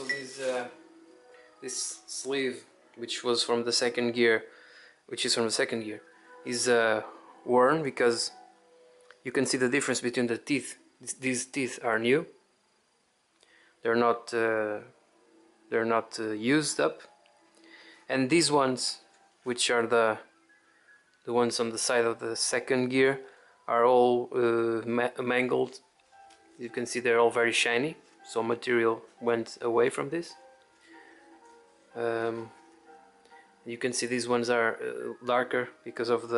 also this sleeve, which was from the second gear, is worn because you can see the difference between the teeth. These teeth are new. They're not used up, and these ones, which are the ones on the side of the second gear, are all mangled. You can see they're all very shiny, so material went away from this. You can see these ones are darker because of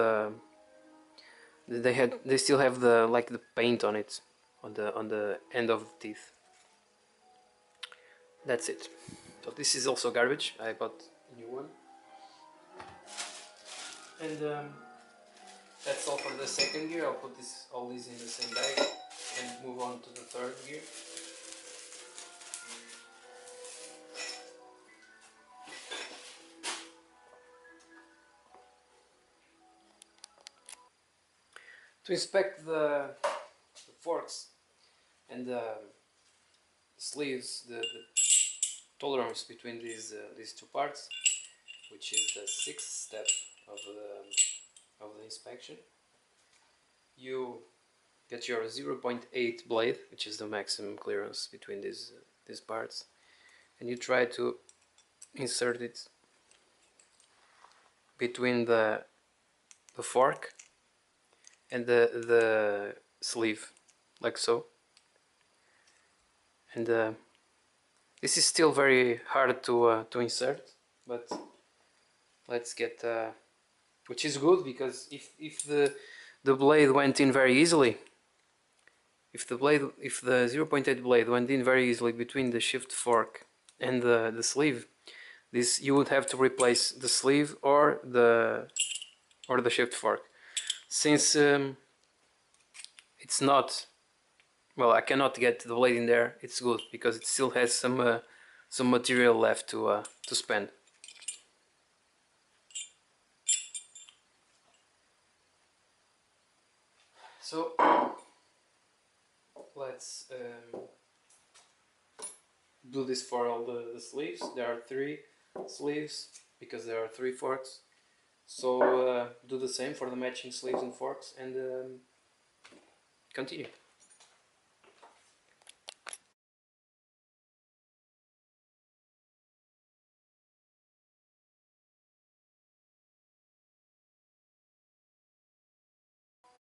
they still have the paint on it, on the end of the teeth. That's it. So this is also garbage. I bought a new one, and that's all for the second gear. I'll put all these in the same bag and move on to the third gear. To inspect the forks and the sleeves, the tolerance between these two parts, which is the sixth step of the inspection, you get your 0.8 blade, which is the maximum clearance between these parts, and you try to insert it between the fork and the sleeve, like so. And this is still very hard to insert, but let's get which is good, because if the blade went in very easily, if the 0.8 blade went in very easily between the shift fork and the sleeve, you would have to replace the sleeve or the shift fork. Since it's not, well, I cannot get the blade in there, it's good because it still has some material left to spend. So let's do this for all the sleeves. There are 3 sleeves because there are 3 forks. So do the same for the matching sleeves and forks, and continue.